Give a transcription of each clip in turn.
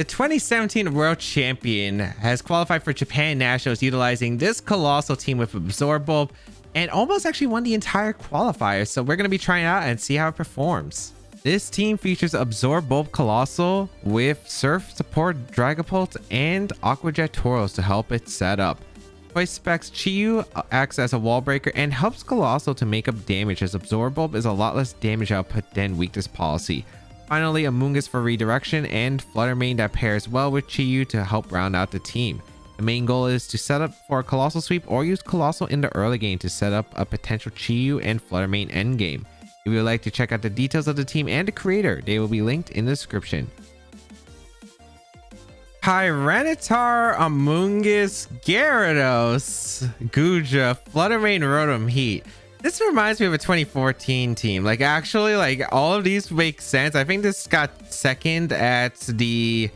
The 2017 World Champion has qualified for Japan Nationals utilizing this Coalossal team with Absorb Bulb and almost actually won the entire qualifier. So we're going to be trying it out and see how it performs. This team features Absorb Bulb Coalossal with Surf Support Dragapult and Aqua Jet Tauros to help it set up. Choice specs: Chi-Yu acts as a wall breaker and helps Coalossal to make up damage, as Absorb Bulb is a lot less damage output than Weakness Policy. Finally, Amoonguss for redirection and Flutter Mane that pairs well with Chi-Yu to help round out the team. The main goal is to set up for a Coalossal sweep or use Coalossal in the early game to set up a potential Chi-Yu and Flutter Mane endgame. If you would like to check out the details of the team and the creator, they will be linked in the description. Tyranitar, Amoonguss, Gyarados, Goodra, Flutter Mane, Rotom, Heat. This reminds me of a 2014 team. Like, actually, like, all of these make sense. I think this got second at the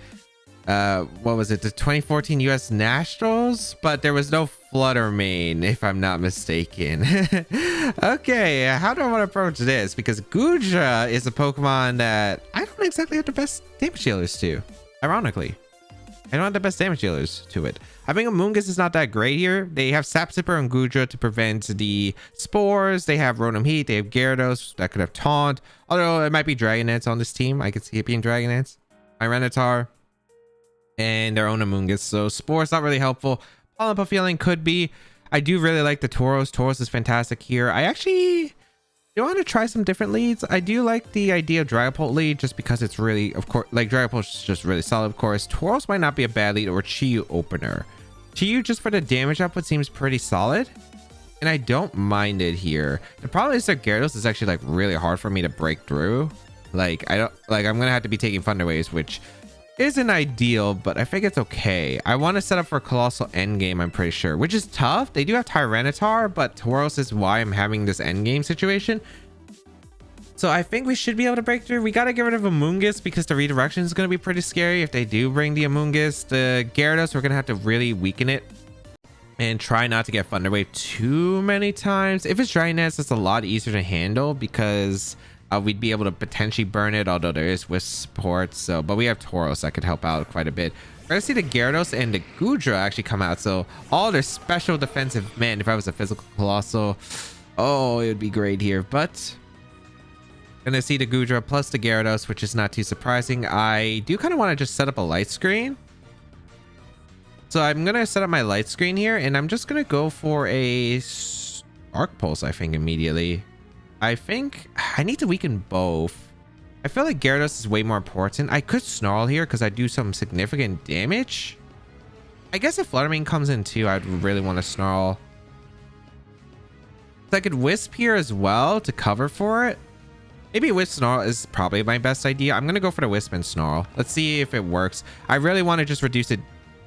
what was it, the 2014 US Nationals, but there was no Flutter Mane, if I'm not mistaken. Okay, how do I want to approach this? Because Goodra is a Pokemon that I don't exactly have the best damage dealers to, ironically. I don't have the best damage dealers to it. I think Amoonguss is not that great here. They have Sap Sipper and Goodra to prevent the spores. They have Rotom Heat. They have Gyarados that could have Taunt. Although it might be Dragonets on this team. I could see it being Dragonets. Tyranitar and their own Amoonguss. So Spore's not really helpful. Pollen Puff Feeling could be. I do really like the Tauros. Tauros is fantastic here. I actually do want to try some different leads. I do like the idea of Dragapult lead just because it's really, of course, like Dragapult's just really solid, of course. Tauros might not be a bad lead, or Chi-Yu opener. Chi-Yu just for the damage output seems pretty solid, and I don't mind it here. The problem is that Gyarados is actually like really hard for me to break through. Like, I'm gonna have to be taking Thunder Waves, which isn't ideal, but I think it's okay. I want to set up for a Coalossal endgame, I'm pretty sure, which is tough. They do have Tyranitar, but Tauros is why I'm having this endgame situation. So I think we should be able to break through. We got to get rid of Amoonguss because the redirection is going to be pretty scary if they do bring the Amoonguss. The Gyarados, we're going to have to really weaken it and try not to get Thunder Wave too many times. If it's Dragonets, it's a lot easier to handle because we'd be able to potentially burn it, although there is Wisp support. So, but we have Tauros that could help out quite a bit. We're going to see the Gyarados and the Goodra actually come out. So all their special defensive, man, if I was a physical Coalossal, oh, it would be great here. But gonna see the Goodra plus the Gyarados, which is not too surprising. I do kind of want to just set up a light screen. So I'm gonna set up my light screen here, and I'm just gonna go for a Arc Pulse, I think, immediately. I think I need to weaken both. I feel like Gyarados is way more important. I could Snarl here because I do some significant damage. I guess if Flutter Mane comes in too, I'd really want to Snarl. So I could Wisp here as well to cover for it. Maybe Wisp Snarl is probably my best idea. I'm going to go for the Wisp and Snarl. Let's see if it works. I really want to just reduce the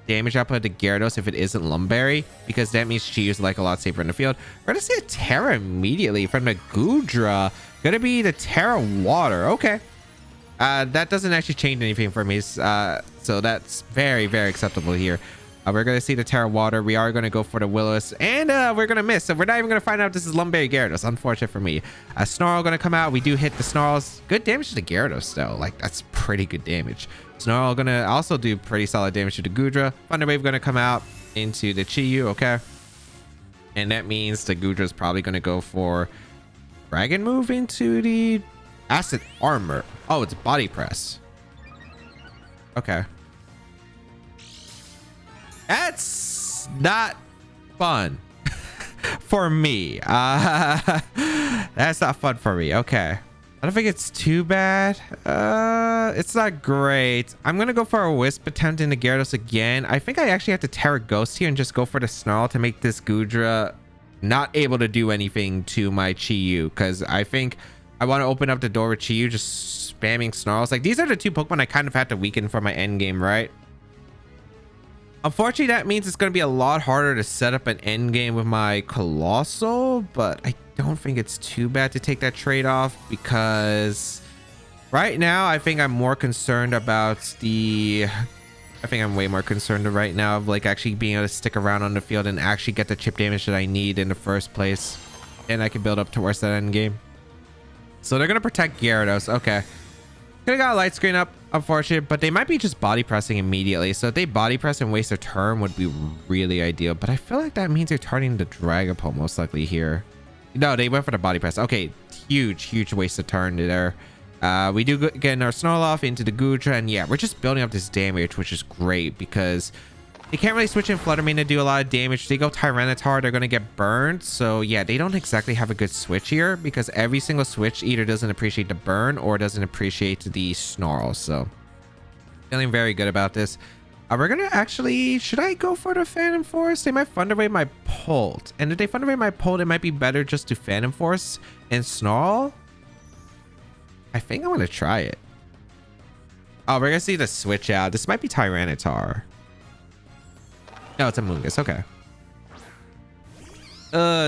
damage output to Gyarados if it isn't Lumberry, because that means Chi is like a lot safer in the field. We're going to see a Terra immediately from the Goodra. Going to be the Terra Water. Okay. That doesn't actually change anything for me. So that's very, very acceptable here. We're going to see the Terra Water. We are going to go for the Willis, and we're going to miss. So we're not even going to find out if this is Lumberry Gyarados. Unfortunate for me. Snarl going to come out. We do hit the Snarls. Good damage to the Gyarados, though. Like, that's pretty good damage. Snarl going to also do pretty solid damage to the Goodra. Thunder Wave going to come out into the Chi-Yu. Okay. And that means the Goodra is probably going to go for Dragon Move into the Acid Armor. Oh, it's Body Press. Okay. That's not fun for me. That's not fun for me. Okay. I don't think it's too bad. It's not great. I'm gonna go for a Wisp attempt into Gyarados again. I think I actually have to Terra Ghost here and just go for the Snarl to make this Goodra not able to do anything to my Chi-Yu, because I think I want to open up the door with Chi-Yu, just spamming Snarls. Like, these are the two Pokemon I kind of had to weaken for my end game, right? Unfortunately, that means it's going to be a lot harder to set up an end game with my Coalossal, but I don't think it's too bad to take that trade-off, because right now I think I'm more concerned about I think I'm way more concerned right now of like actually being able to stick around on the field and actually get the chip damage that I need in the first place, and I can build up towards that end game. So they're going to protect Gyarados. Okay. Could have got a light screen up. unfortunate, but they might be just body pressing immediately. So if they body press and waste their turn would be really ideal. But I feel like that means they're targeting the Dragapult most likely here. No, they went for the body press. Okay, huge waste of turn there. We do get our Snorlax into the Goodra, and yeah, we're just building up this damage, which is great because they can't really switch in Fluttermane to do a lot of damage. If they go Tyranitar, they're going to get burned. So yeah, they don't exactly have a good switch here because every single switch either doesn't appreciate the burn or doesn't appreciate the Snarl. So feeling very good about this. We're going to actually, should I go for the Phantom Force? They might Thunder Wave my Pult. And if they Thunder Wave my Pult, it might be better just to Phantom Force and Snarl. I think I'm going to try it. Oh, we're going to see the switch out. This might be Tyranitar. No, it's a Mungus. Okay.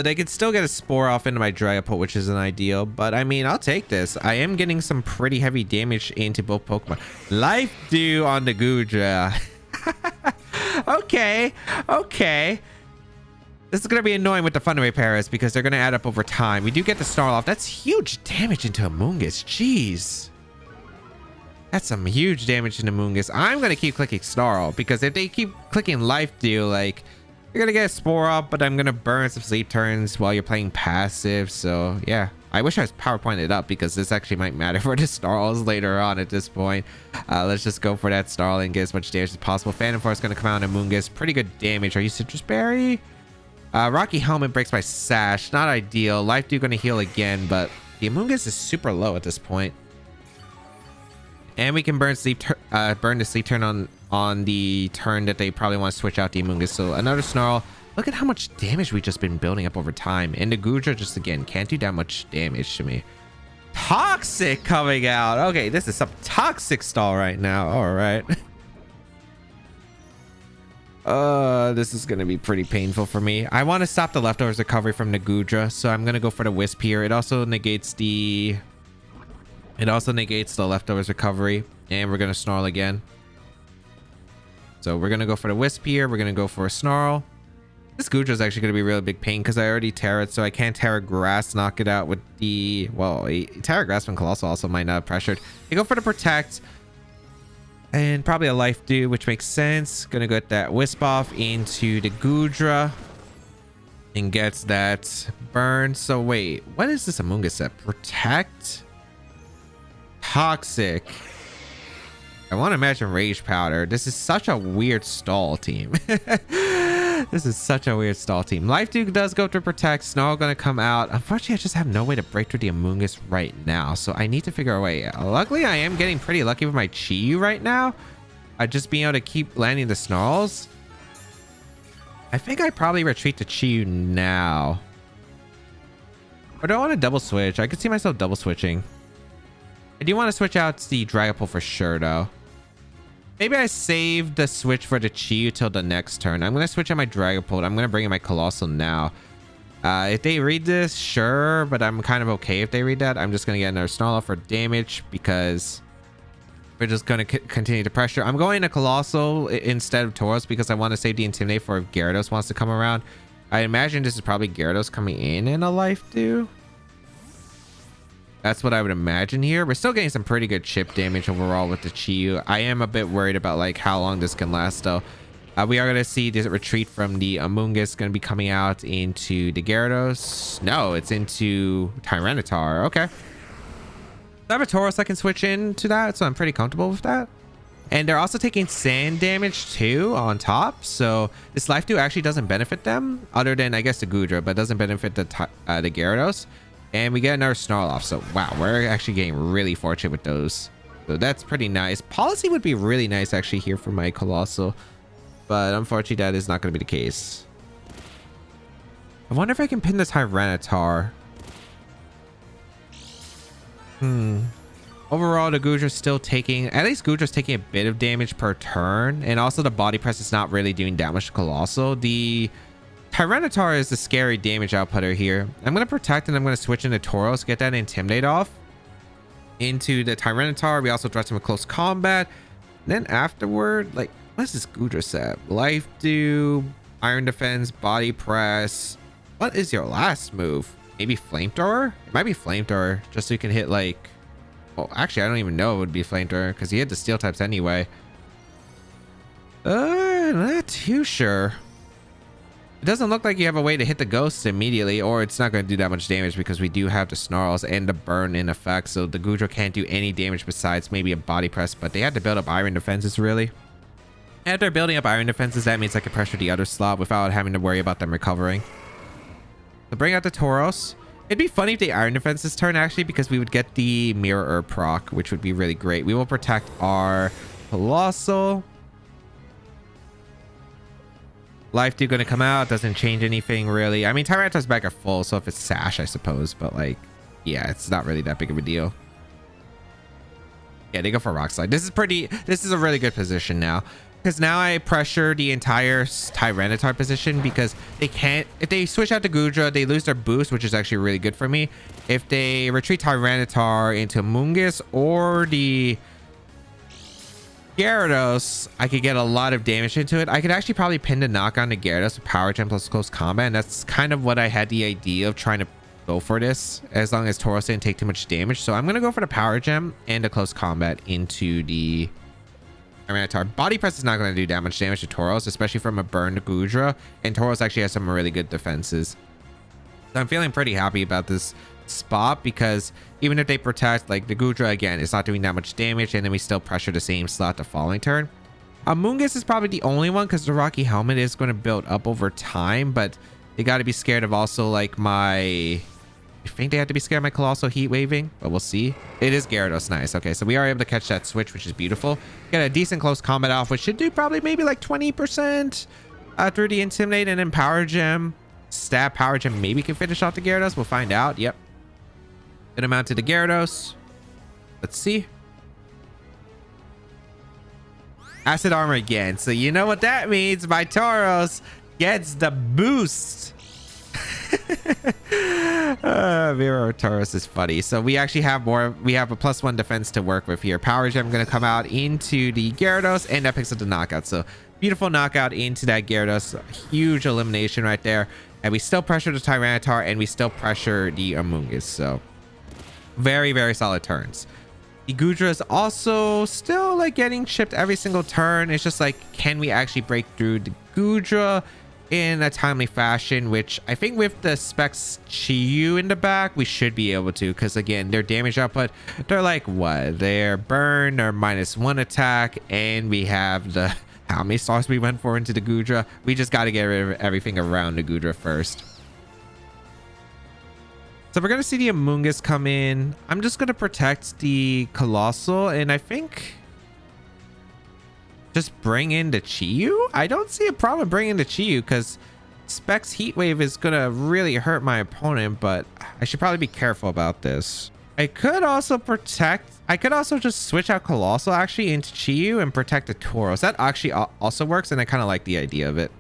They could still get a Spore off into my Dragapult, which isn't ideal. But, I mean, I'll take this. I am getting some pretty heavy damage into both Pokemon. Life Dew on the Goodra. Okay. This is going to be annoying with the Thunder Wave pairs because they're going to add up over time. We do get the Snarl. That's huge damage into a Mungus. Jeez. That's some huge damage into Mungus. I'm going to keep clicking Snarl because if they keep clicking Life Dew, like, you're going to get a Spore up, but I'm going to burn some sleep turns while you're playing passive. So, yeah. I wish I was PowerPointed up because this actually might matter for the Snarls later on at this point. Let's just go for that Snarl and get as much damage as possible. Phantom Force is going to come out on Mungus. Pretty good damage. Are you Citrus Berry? Rocky Helmet breaks my Sash. Not ideal. Life Dew going to heal again, but the Amoonguss is super low at this point. And we can burn the sleep turn on the turn that they probably want to switch out the Amoonguss. So another Snarl. Look at how much damage we've just been building up over time. And the Goodra just, again, can't do that much damage to me. Toxic coming out. Okay, this is some toxic stall right now. All right. This is going to be pretty painful for me. I want to stop the leftovers recovery from the Goodra. So I'm going to go for the Wisp here. It also negates the leftovers recovery. And we're going to Snarl again. So we're going to go for the Wisp here. We're going to go for a Snarl. This Goodra is actually going to be a really big pain because I already Terra it, so I can't Terra Grass, knock it out with the... Well, Terra Grass from Coalossal also might not have pressured. You go for the Protect. And probably a Life Dew, which makes sense. Gonna get that Wisp off into the Goodra. And gets that burn. So wait, what is this Amoonguss set? Protect? Toxic. I want to imagine Rage Powder. This is such a weird stall team. This is such a weird stall team. Life Dew does go to Protect. Snarl gonna come out. Unfortunately, I just have no way to break through the Amoonguss right now. So I need to figure a way. Luckily, I am getting pretty lucky with my Chi-Yu right now. Just being able to keep landing the Snarls. I think I probably retreat to Chi-Yu now. Or do I want to double switch? I could see myself double switching. I do want to switch out the Dragapult for sure, though. Maybe I save the switch for the Chi-Yu till the next turn. I'm going to switch out my Dragapult. I'm going to bring in my Coalossal now. If they read this, sure, but I'm kind of okay if they read that. I'm just going to get another Snarl for damage because we're just going to continue to pressure. I'm going to Coalossal instead of Tauros because I want to save the Intimidate for if Gyarados wants to come around. I imagine this is probably Gyarados coming in a Life Dew. That's what I would imagine here. We're still getting some pretty good chip damage overall with the Chi-Yu. I am a bit worried about like how long this can last though. We are going to see this retreat from the Amoonguss going to be coming out into the Gyarados. No, it's into Tyranitar. Okay. I have a Tauros I can switch into that, so I'm pretty comfortable with that. And they're also taking sand damage too on top. So this Life Dew actually doesn't benefit them other than I guess the Goodra, but doesn't benefit the Gyarados. And we get another Snarl off. So, wow, we're actually getting really fortunate with those. So, that's pretty nice. Policy would be really nice, actually, here for my Coalossal. But, unfortunately, that is not going to be the case. I wonder if I can pin the Tyranitar. Overall, the Goodra's still taking... At least Goodra's taking a bit of damage per turn. And also, the Body Press is not really doing that much to Coalossal. The... Tyranitar is the scary damage outputter here. I'm going to Protect and I'm going to switch into Tauros, get that Intimidate off into the Tyranitar. We also threat him with Close Combat. And then afterward, like, what's this Goodra set? Life Dew, Iron Defense, Body Press. What is your last move? Maybe Flamethrower? It might be Flamethrower, just so you can hit like Oh, actually, I don't even know it would be flamethrower because he had the steel types anyway. Not too sure. It doesn't look like you have a way to hit the ghosts immediately, or it's not going to do that much damage because we do have the snarls and the burn in effect. So the Goodra can't do any damage besides maybe a body press, but they had to build up iron defenses really. After building up iron defenses, that means I can pressure the other slot without having to worry about them recovering. So bring out the Tauros. It'd be funny if the iron defenses turn actually, because we would get the mirror herb proc, which would be really great. We will protect our Coalossal. Life Dew gonna come out, doesn't change anything really. I mean, Tyranitar's back at full, so if it's Sash, I suppose, but like, yeah, it's not really that big of a deal. Yeah, they go for Rock Slide. This is a really good position now, because now I pressure the entire Tyranitar position, because they can't, if they switch out to Goodra, they lose their boost, which is actually really good for me. If they retreat Tyranitar into Mungus or the Gyarados, I could get a lot of damage into it. I could actually probably pin the knock-on to Gyarados with Power Gem plus Close Combat, and that's kind of what I had the idea of trying to go for this, as long as Tauros didn't take too much damage. So I'm going to go for the Power Gem and the Close Combat into the Tyranitar. Body Press is not going to do that much damage to Tauros, especially from a burned Goodra, and Tauros actually has some really good defenses. So I'm feeling pretty happy about this spot, because even if they protect, like the Goodra again, it's not doing that much damage, and then we still pressure the same slot the following turn. Mungus is probably the only one, because the Rocky Helmet is going to build up over time, but they got to be scared of also like I think they have to be scared of my Coalossal Heat Waving, but we'll see. It is Gyarados. Nice. Okay, so we are able to catch that switch, which is beautiful. Get a decent Close Combat off, which should do probably maybe like 20% through the Intimidate, and then Power Gem. Stab Power Gem maybe can finish off the Gyarados. We'll find out. Yep. Good amount to the Gyarados. Let's see. Acid Armor again. So you know what that means. My Tauros gets the boost. Mirror Tauros is funny. So we actually have more. We have a +1 defense to work with here. Power Gem going to come out into the Gyarados, and that picks up the knockout. So beautiful knockout into that Gyarados. Huge elimination right there. And we still pressure the Tyranitar, and we still pressure the Amoonguss. So very, very solid turns. The Goodra is also still like getting chipped every single turn. It's just like, can we actually break through the Goodra in a timely fashion, which I think with the Specs Chiyu in the back, we should be able to, because again, their damage output, they're like, what? They're burn, they're -1 attack, and we have the, how many stars we went for into the Goodra. We just got to get rid of everything around the Goodra first. So we're going to see the Amoonguss come in. I'm just going to protect the Coalossal, and I think just bring in the Chiyu. I don't see a problem bringing the Chiyu, because Specs Heat Wave is going to really hurt my opponent, but I should probably be careful about this. I could also protect, I could also just switch out Coalossal actually into Chiyu and protect the Tauros. That actually also works, and I kind of like the idea of it.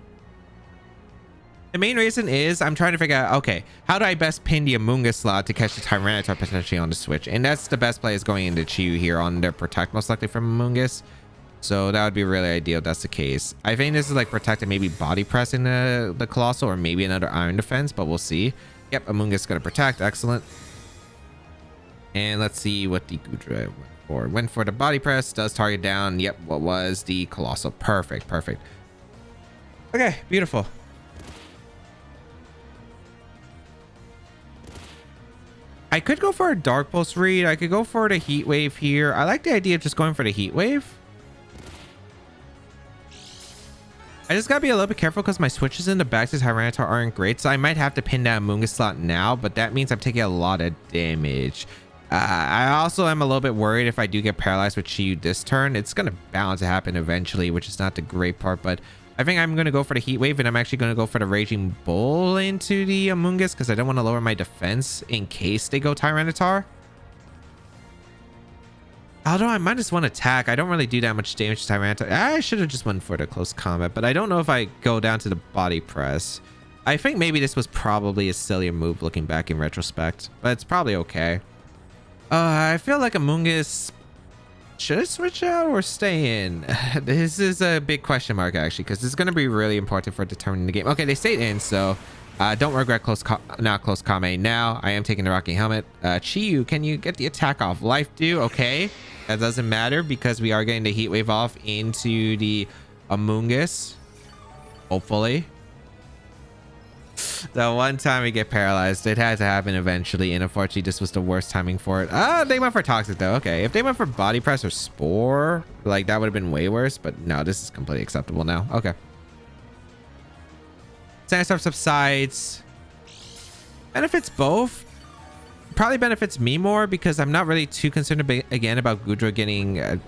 The main reason is I'm trying to figure out, okay, how do I best pin the Amoonguss slot to catch the Tyranitar potentially on the switch? And that's the best play, is going into Chiyu here on their protect, most likely from Amoonguss. So that would be really ideal if that's the case. I think this is like protecting, maybe body pressing the Coalossal, or maybe another iron defense, but we'll see. Yep, Amoonguss is going to protect. Excellent. And let's see what the Goodra went for. Went for the body press, does target down. Yep, what was the Coalossal? Perfect, perfect. Okay, beautiful. I could go for a Dark Pulse read. I could go for the Heat Wave here. I like the idea of just going for the Heat Wave. I just gotta be a little bit careful, because my switches in the back to Tyranitar aren't great. So I might have to pin that Amoonguss slot now, but that means I'm taking a lot of damage. I also am a little bit worried if I do get paralyzed with Chiyu this turn. It's gonna bound to happen eventually, which is not the great part, but I think I'm going to go for the Heat Wave, and I'm actually going to go for the Raging Bull into the Amoonguss, because I don't want to lower my defense in case they go Tyranitar. Although I -1 attack, I don't really do that much damage to Tyranitar. I should have just went for the Close Combat, but I don't know if I go down to the Body Press. I think maybe this was probably a sillier move looking back in retrospect, but it's probably okay. I feel like Amoonguss, should I switch out or stay in? This is a big question mark, actually, because this is going to be really important for determining the game. Okay, they stayed in, so Don't regret not close Kame now. I am taking the Rocky Helmet. Chiyu, can you get the attack off? Life do, okay. That doesn't matter because we are getting the Heat Wave off into the Amoonguss. Hopefully. The one time we get paralyzed, it had to happen eventually, and unfortunately this was the worst timing for it. They went for Toxic though. Okay, if they went for Body Press or Spore, like that would have been way worse, but no, this is completely acceptable now. Okay. Sandstorm subsides. Benefits both. Probably benefits me more because I'm not really too concerned again about Goodra getting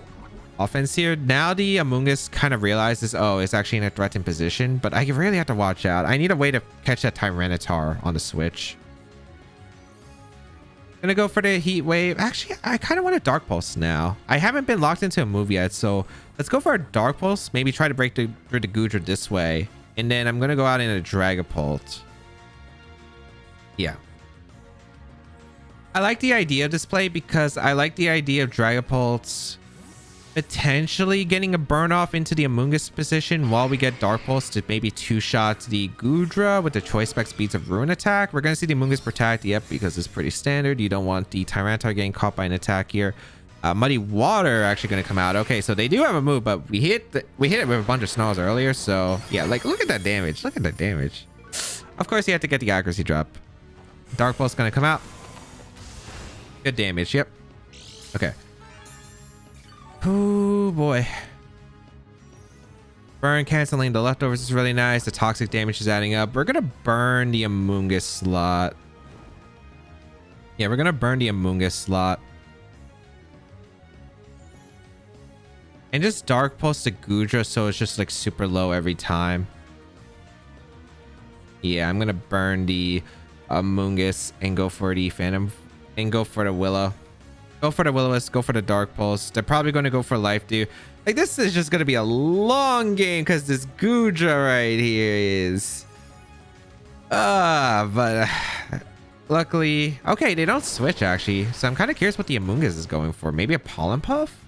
offense here. Now the Amoonguss kind of realizes, oh, it's actually in a threatened position, but I really have to watch out. I need a way to catch that Tyranitar on the switch. Gonna go for the Heat Wave. Actually, I kind of want a Dark Pulse now. I haven't been locked into a move yet, so let's go for a Dark Pulse. Maybe try to break through the Goodra this way. And then I'm gonna go out in a Dragapult. Yeah. I like the idea of this play because I like the idea of Dragapult potentially getting a burn off into the Amoonguss position while we get Dark Pulse to maybe two-shot the Goodra with the Choice Spec Speeds of Ruin attack. We're going to see the Amoonguss protect, yep, because it's pretty standard. You don't want the Tyranitar getting caught by an attack here. Muddy Water actually going to come out. Okay, so they do have a move, but we hit it with a bunch of Snarls earlier, so yeah, like look at that damage. Look at that damage. Of course, you have to get the accuracy drop. Dark Pulse going to come out. Good damage, yep. Okay. Oh boy. Burn canceling the leftovers is really nice. The toxic damage is adding up. We're gonna burn the Amoonguss slot. Yeah, we're gonna burn the Amoonguss slot. And just Dark Pulse to Goodra so it's just like super low every time. Yeah, I'm gonna burn the Amoonguss and go for the Phantom and go for the Willow. Go for the Will-O-Wisp, go for the Dark Pulse. They're probably going to go for Life Dew. Like, this is just going to be a long game because this Goodra right here is... but luckily... Okay, they don't switch, actually. So I'm kind of curious what the Amoonguss is going for. Maybe a Pollen Puff?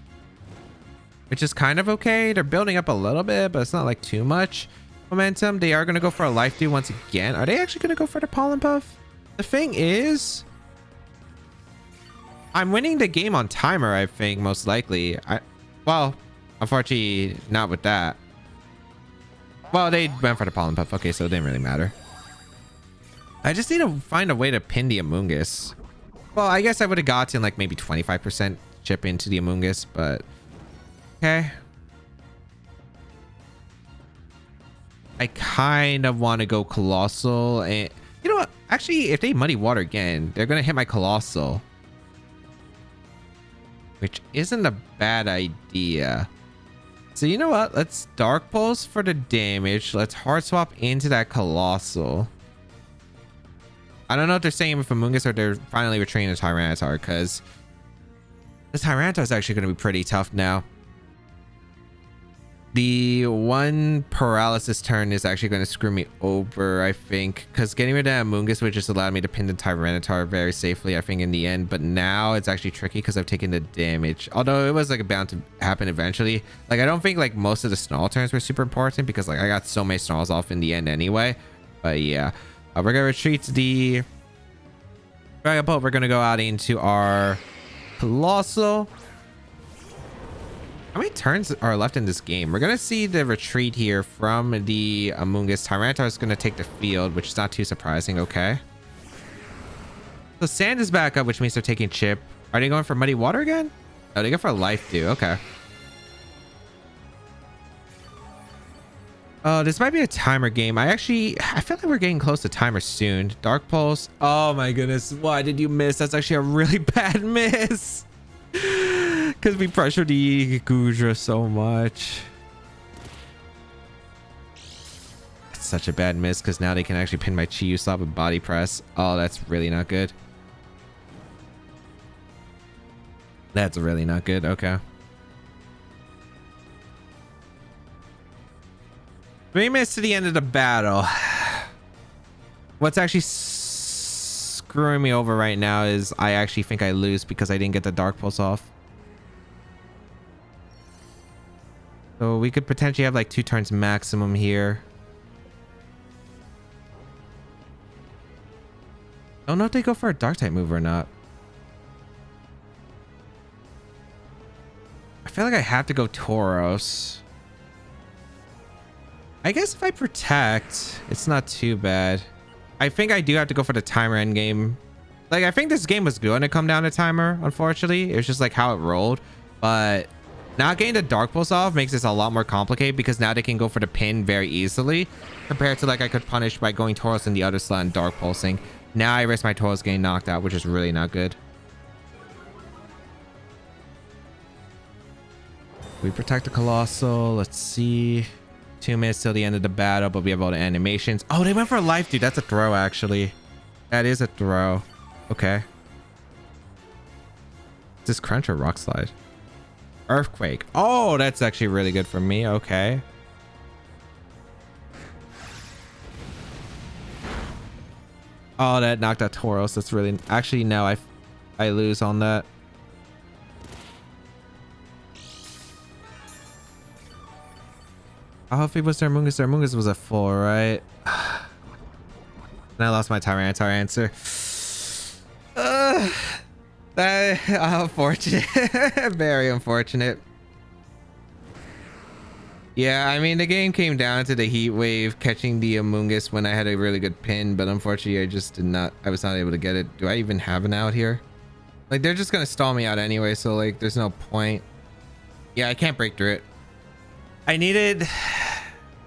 Which is kind of okay. They're building up a little bit, but it's not like too much momentum. They are going to go for a Life Dew once again. Are they actually going to go for the Pollen Puff? The thing is... I'm winning the game on timer, I think, most likely. Well, unfortunately, not with that. Well, they went for the Pollen Puff. Okay, so it didn't really matter. I just need to find a way to pin the Amoonguss. Well, I guess I would have gotten like maybe 25% chip into the Amoonguss, but... Okay. I kind of want to go Coalossal. And you know what? Actually, if they Muddy Water again, they're going to hit my Coalossal. Which isn't a bad idea. So you know what? Let's Dark Pulse for the damage. Let's Hard Swap into that Coalossal. I don't know if they're saying with Amoonguss or they're finally retreating the Tyranitar, because the Tyranitar is actually going to be pretty tough now. The one paralysis turn is actually going to screw me over, I think, because getting rid of that Amoonguss would just allow me to pin the Tyranitar very safely, I think, in the end. But now it's actually tricky because I've taken the damage, although it was like bound to happen eventually. Like, I don't think like most of the Snarl turns were super important because like I got so many Snarls off in the end anyway. But yeah, we're gonna retreat to the Dragapult. We're gonna go out into our Coalossal. How many turns are left in this game? We're going to see the retreat here from the Amoonguss. Tyranitar is going to take the field, which is not too surprising. Okay. So Sand is back up, which means they're taking chip. Are they going for Muddy Water again? Oh, they go for Life Dew. Okay. Oh, this might be a timer game. I feel like we're getting close to timer soon. Dark Pulse. Oh my goodness. Why did you miss? That's actually a really bad miss. Because we pressured the Goodra so much. It's such a bad miss because now they can actually pin my Chiyu slot with Body Press. Oh, that's really not good. That's really not good. Okay. 3 minutes to the end of the battle. What's actually screwing me over right now is I actually think I lose because I didn't get the Dark Pulse off. So we could potentially have like 2 turns maximum here. don't know if they go for a dark type move or not. I feel like I have to go Tauros. I guess if I protect, it's not too bad. I think I do have to go for the timer end game. Like, I think this game was going to come down to timer, unfortunately. It was just like how it rolled. But not getting the Dark Pulse off makes this a lot more complicated because now they can go for the pin very easily compared to like I could punish by going Tauros in the other slot and Dark Pulsing. Now I risk my Tauros getting knocked out, which is really not good. We protect the Coalossal. Let's see. 2 minutes till the end of the battle, but we have all the animations. Oh, they went for a life, dude. That's a throw, actually. That is a throw. Okay. Is this Crunch or Rock Slide? Earthquake. Oh, that's actually really good for me. Okay. Oh, that knocked out Tauros. That's really... Actually, no. I lose on that. Oh, if it was Zarmungus, Zarmungus was a 4, right? And I lost my Tyranitar answer. That unfortunate. Very unfortunate. Yeah, I mean, the game came down to the Heat Wave catching the Amoonguss when I had a really good pin, but unfortunately I was not able to get it. Do I even have an out here? Like, they're just gonna stall me out anyway, so like there's no point. Yeah, I can't break through it. I needed...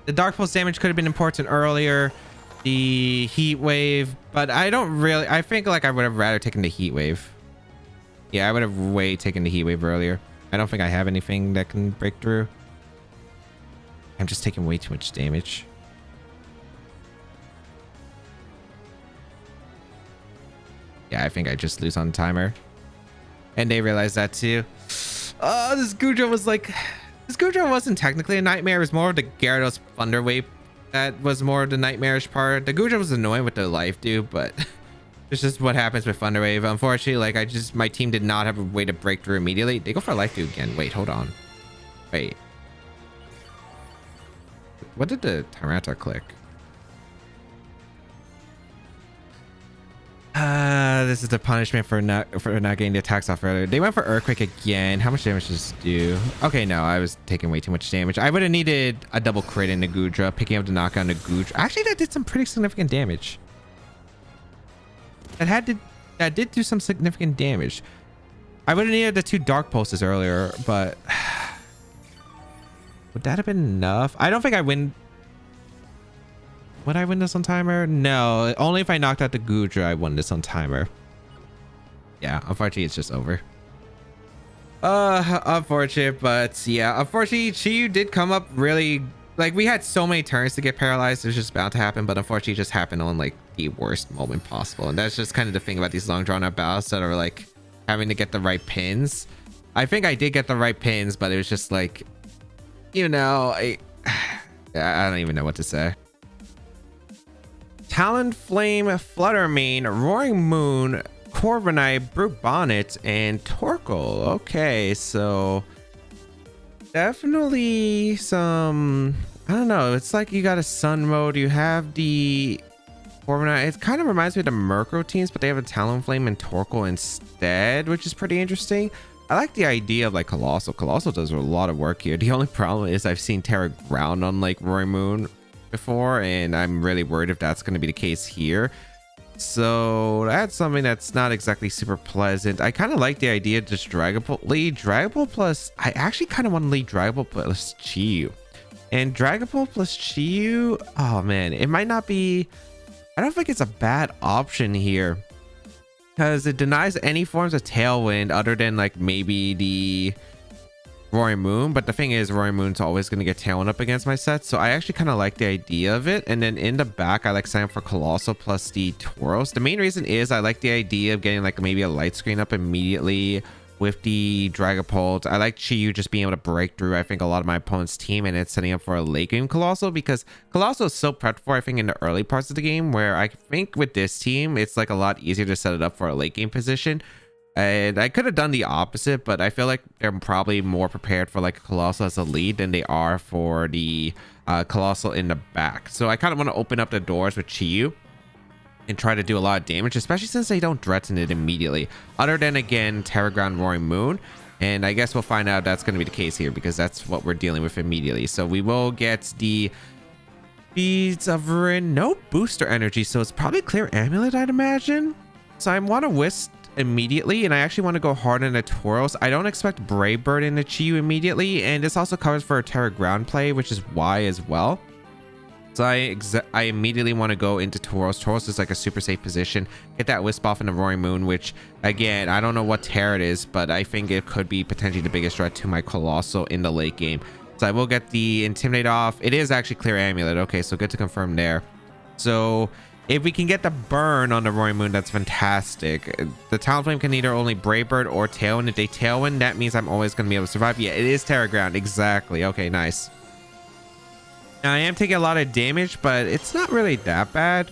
The Dark Pulse damage could have been important earlier. The Heat Wave, but I don't really... I think like I would have rather taken the Heat Wave. Yeah, I would have way taken the Heat Wave earlier. I don't think I have anything that can break through. I'm just taking way too much damage. Yeah, I think I just lose on timer. And they realize that too. Oh, this Goodra was like... This Goodra wasn't technically a nightmare. It was more of the Gyarados Thunder Wave that was more of the nightmarish part. The Goodra was annoying with the life dude, but it's just what happens with Thunder Wave. Unfortunately, like my team did not have a way to break through immediately. They go for a life dude again. Wait, hold on. Wait. What did the Tyranitar click? This is the punishment for not getting the attacks off earlier. They went for Earthquake again. How much damage does this do? Okay, no, I was taking way too much damage. I would have needed a double crit in the Goodra, picking up the knockout on the Goodra. Actually, that did some pretty significant damage. That did do some significant damage. I would have needed the 2 Dark Pulses earlier, but would that have been enough? I don't think I win. Would I win this on timer? No, only if I knocked out the Goodra, I won this on timer. Yeah, unfortunately, it's just over. Unfortunate, but yeah, unfortunately, Chiyu did come up really... Like, we had so many turns to get paralyzed. It was just bound to happen, but unfortunately, it just happened on, like, the worst moment possible. And that's just kind of the thing about these long drawn-out battles that are, like, having to get the right pins. I think I did get the right pins, but it was just, like, you know, I don't even know what to say. Talonflame, Fluttermane, Roaring Moon, Corviknight, Brute Bonnet, and Torkoal. Okay, so definitely some... I don't know. It's like you got a Sun mode. You have the Corviknight. It kind of reminds me of the Murkrow teams, but they have a Talonflame and Torkoal instead, which is pretty interesting. I like the idea of like Coalossal. Coalossal does a lot of work here. The only problem is I've seen Terra Ground on like Roaring Moon before, and I'm really worried if that's going to be the case here. So that's something that's not exactly super pleasant. I kind of like the idea of just lead Dragapult plus... I actually kind of want to lead Dragapult plus Chiyu. And Dragapult plus Chiyu... Oh man, it might not be... I don't think it's a bad option here, because it denies any forms of Tailwind other than like maybe the Roaring Moon. But the thing is, Roaring Moon's always going to get Tailwind up against my set, so I actually kind of like the idea of it. And then in the back, I like signing for Coalossal plus the Tauros. The main reason is I like the idea of getting like maybe a light screen up immediately with the Dragapult. I like Chiyu just being able to break through, I think, a lot of my opponent's team, and it's setting up for a late game Coalossal, because Coalossal is so prepped for, I think, in the early parts of the game, where I think with this team, it's like a lot easier to set it up for a late game position. And I could have done the opposite, but I feel like they're probably more prepared for like a Coalossal as a lead than they are for the Coalossal in the back. So I kind of want to open up the doors with Chiyu and try to do a lot of damage, especially since they don't threaten it immediately. Other than, again, Terra Ground, Roaring Moon. And I guess we'll find out that's going to be the case here because that's what we're dealing with immediately. So we will get the Beads of Ruin. No booster energy, so it's probably Clear Amulet, I'd imagine. So I want to Wisp immediately, and I actually want to go hard on the Tauros. I don't expect Brave Bird in the Chi-Yu immediately, and this also covers for a Terra Ground play, which is why as well. So I immediately want to go into Tauros. Tauros is like a super safe position. Get that Wisp off in the Roaring Moon, which again, I don't know what Terra it is, but I think it could be potentially the biggest threat to my Coalossal in the late game. So I will get the Intimidate off. It is actually Clear Amulet. Okay, so good to confirm there. So if we can get the burn on the Roaring Moon, that's fantastic. The Talonflame can either only Brave Bird or Tailwind. If they Tailwind, that means I'm always going to be able to survive. Yeah, it is Terra Ground. Exactly. Okay, nice. Now, I am taking a lot of damage, but it's not really that bad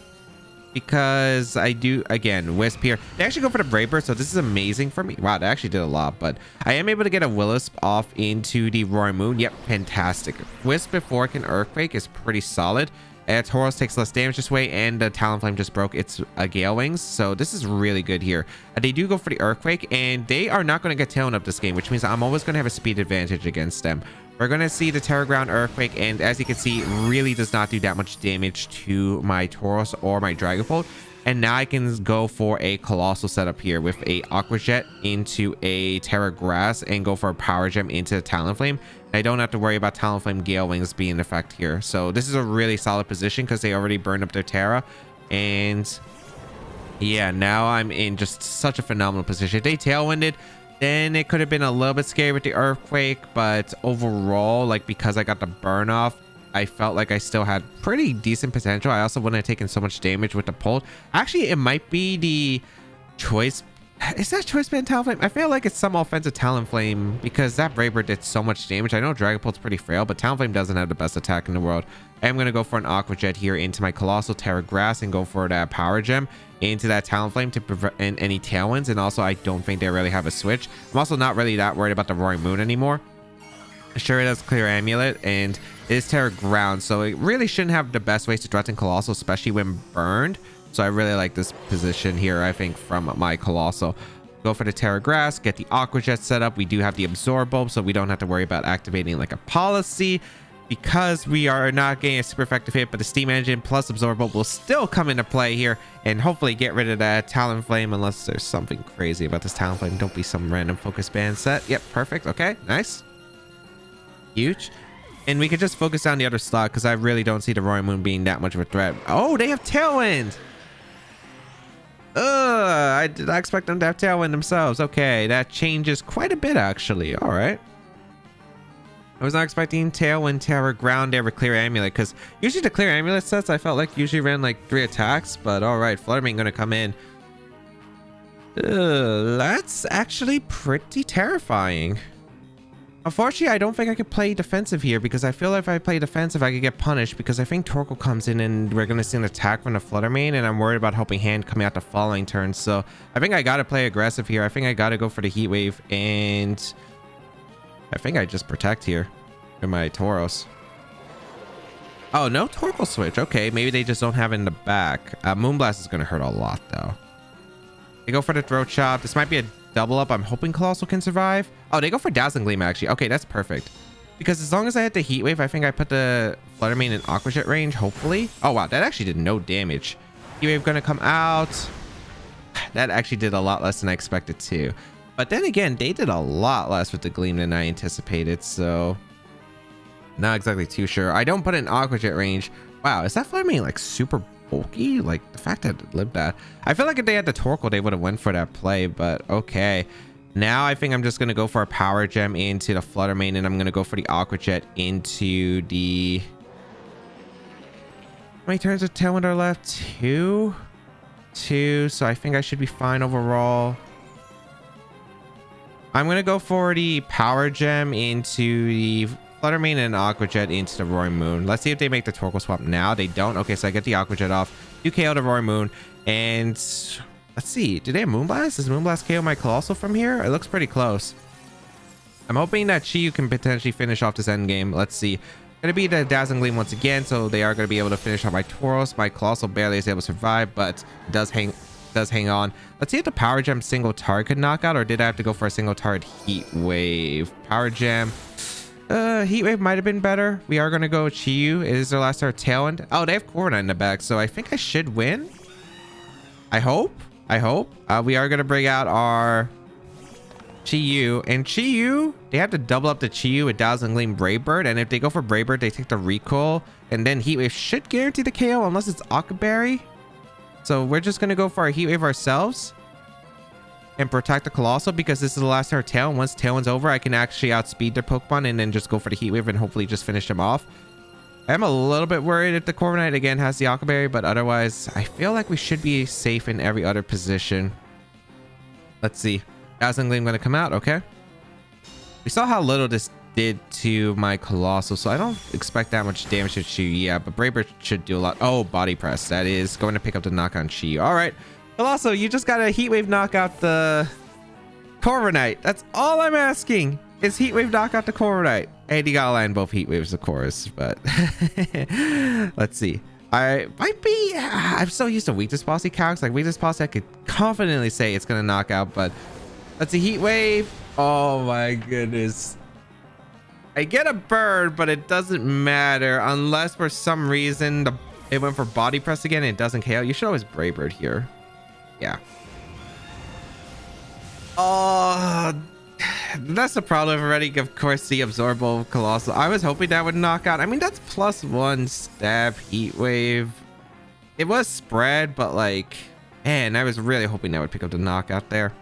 because I do, again, Wisp here. They actually go for the Brave Bird, so this is amazing for me. Wow, they actually did a lot, but I am able to get a Will-O-Wisp off into the Roaring Moon. Yep, fantastic. Wisp before it can Earthquake is pretty solid. Tauros takes less damage this way, and the Talonflame just broke its Gale Wings, so this is really good here. They do go for the Earthquake, and they are not going to get Tailwind up this game, which means I'm always going to have a speed advantage against them. We're going to see the Terra Ground Earthquake, and as you can see, it really does not do that much damage to my Tauros or my Dragapult. And now I can go for a Coalossal setup here with a Aqua Jet into a Terra Grass and go for a Power Gem into the Talonflame. I don't have to worry about Talonflame Gale Wings being in effect here. So this is a really solid position because they already burned up their Terra. And yeah, now I'm in just such a phenomenal position. If they Tailwinded, then it could have been a little bit scary with the Earthquake, but overall, like, because I got the burn off, I felt like I still had pretty decent potential. I also wouldn't have taken so much damage with the Pult. Actually, it might be the Choice. Is that Choice Band Talonflame? I feel like it's some offensive Talonflame because that Brave Bird did so much damage. I know Dragapult's pretty frail, but Talonflame doesn't have the best attack in the world. I am going to go for an Aqua Jet here into my Coalossal Terra Grass and go for that Power Gem into that Talonflame to prevent any Tailwinds. And also, I don't think they really have a switch. I'm also not really that worried about the Roaring Moon anymore. Sure, it has Clear Amulet and it is Terra Ground, so it really shouldn't have the best ways to threaten Coalossal, especially when burned. So I really like this position here, I think, from my Coalossal. Go for the Terra Grass, get the Aqua Jet set up. We do have the Absorb Bulb, so we don't have to worry about activating like a Policy because we are not getting a super effective hit, but the Steam Engine plus Absorb Bulb will still come into play here and hopefully get rid of that Talonflame unless there's something crazy about this Talonflame. Don't be some random Focus Band set. Yep, perfect. Okay, nice. Huge. And we could just focus down the other slot because I really don't see the Roaring Moon being that much of a threat. Oh, they have Tailwind. I did not expect them to have Tailwind themselves. Okay, that changes quite a bit, actually. All right. I was not expecting Tailwind, Terra Ground, ever Clear Amulet, because usually the Clear Amulet sets I felt like usually ran like 3 attacks, but all right, Fluttermane gonna come in. That's actually pretty terrifying. Unfortunately, I don't think I could play defensive here because I feel like if I play defensive, I could get punished because I think Torkoal comes in and we're going to see an attack from the Fluttermane, and I'm worried about Helping Hand coming out the following turn. So I think I got to play aggressive here. I think I got to go for the Heat Wave, and I think I just protect here with my Tauros. Oh, no Torkoal switch. Okay, maybe they just don't have it in the back. Moonblast is going to hurt a lot, though. They go for the Throat Chop. This might be a double up. I'm hoping Coalossal can survive. Oh, they go for Dazzling Gleam, actually. Okay, that's perfect. Because as long as I hit the Heat Wave, I think I put the Fluttermane in Aqua Jet range, hopefully. Oh, wow. That actually did no damage. Heat Wave gonna come out. That actually did a lot less than I expected to. But then again, they did a lot less with the Gleam than I anticipated, so not exactly too sure. I don't put it in Aqua Jet range. Wow, is that Fluttermane like super bulky? Like the fact that it lived that. I feel like if they had the Torkoal, they would have went for that play, but okay. Now I think I'm just going to go for a Power Gem into the Fluttermane, and I'm going to go for the Aqua Jet into the... How many turns of Tailwind are left? Two, so I think I should be fine overall. I'm going to go for the Power Gem into the Fluttermane and Aqua Jet into the Roaring Moon. Let's see if they make the Torkoal swap now. They don't. Okay, so I get the Aqua Jet off. Do KO the Roaring Moon, and... Let's see. Do they have Moonblast? Does Moonblast KO my Coalossal from here? It looks pretty close. I'm hoping that Chi-Yu can potentially finish off this endgame. Let's see. Gonna be the Dazzling Gleam once again, so they are gonna be able to finish off my Tauros. My Coalossal barely is able to survive, but it does hang on. Let's see if the Power Gem single target could knock out, or did I have to go for a single target Heat Wave? Power Gem. Heat Wave might have been better. We are gonna go with Chiyu. It is their last star Tailwind. Oh, they have Corviknight in the back, so I think I should win. I hope. We are gonna bring out our Chiyu, and Chiyu, they have to double up the Chiyu with Dazzling Gleam Brave Bird, and if they go for Brave Bird, they take the recoil, and then Heat Wave should guarantee the KO unless it's Akaberry. So we're just gonna go for our Heat Wave ourselves and protect the Coalossal, because this is the last turn of Tail. Once Tailwind's over, I can actually outspeed their Pokemon and then just go for the Heat Wave and hopefully just finish them off. I'm a little bit worried if the Corviknight again has the Akaberry, but otherwise, I feel like we should be safe in every other position. Let's see. Dazzling Gleam gonna come out, okay. We saw how little this did to my Coalossal, so I don't expect that much damage to Chi. Yeah, but Brave Bird should do a lot. Oh, Body Press. That is going to pick up the knock on Chi. All right. Coalossal, you just got a Heat Wave knock out the Corviknight. That's all I'm asking is Heat Wave knock out the Corviknight. And you gotta land both Heat Waves, of course, but let's see. I might be, I'm so used to Weakness Policy calcs. Like Weakness Policy, I could confidently say it's gonna knock out, but let's see. Heat Wave. Oh my goodness. I get a bird, but it doesn't matter unless for some reason it went for Body Press again and it doesn't KO. You should always Brave Bird here. Yeah. Oh, that's the problem already. Of course, the Absorbable Coalossal. I was hoping that would knock out. I mean, that's +1 stab Heat Wave. It was spread, but like, man, I was really hoping that would pick up the knockout there.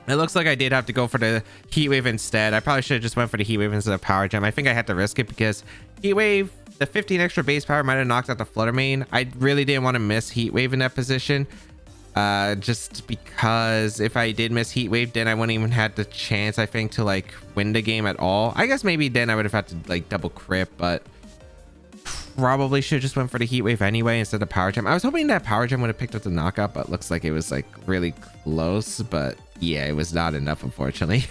It looks like I did have to go for the Heat Wave instead. I probably should have just went for the Heat Wave instead of Power Gem. I think I had to risk it because Heat Wave, the 15 extra base power might have knocked out the Flutter Mane. I really didn't want to miss Heat Wave in that position. Just because if I did miss Heat Wave, then I wouldn't even have the chance, I think, to like win the game at all. I guess maybe then I would have had to like double crit, but probably should have just went for the Heat Wave anyway instead of Power Gem. I was hoping that Power Gem would have picked up the knockout, but looks like it was like really close. But yeah, it was not enough, unfortunately.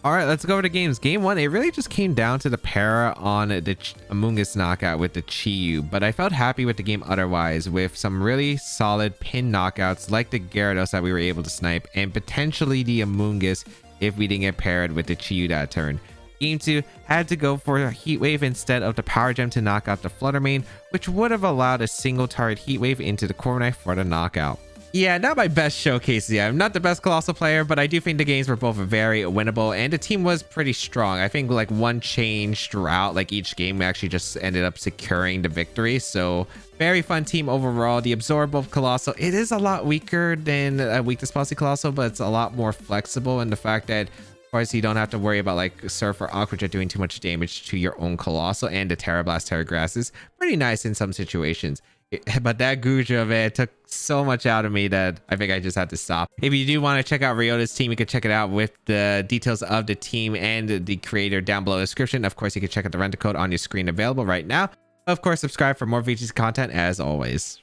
All right, let's go over to games. Game 1, it really just came down to the para on the Amoonguss knockout with the Chiyu, but I felt happy with the game otherwise, with some really solid pin knockouts like the Gyarados that we were able to snipe, and potentially the Amoonguss if we didn't get paired with the Chiyu that turn. Game 2 had to go for a Heat Wave instead of the Power Gem to knock out the Flutter Mane, which would have allowed a single target Heat Wave into the Corviknight for the knockout. Yeah, not my best showcase yet. I'm not the best Coalossal player, but I do think the games were both very winnable and the team was pretty strong. I think like one change throughout like each game we actually just ended up securing the victory. So very fun team overall. The Absorbable Coalossal, it is a lot weaker than a Weakness Policy Coalossal, but it's a lot more flexible in the fact that of course you don't have to worry about like Surf or Aqua Jet doing too much damage to your own Coalossal, and the Terra Blast, Terra Grass is pretty nice in some situations. But that Goodra, man, took so much out of me that I think I just had to stop. If you do want to check out Ryota's team, you can check it out with the details of the team and the creator down below in the description. Of course, you can check out the rental code on your screen available right now. Of course, subscribe for more VGC content as always.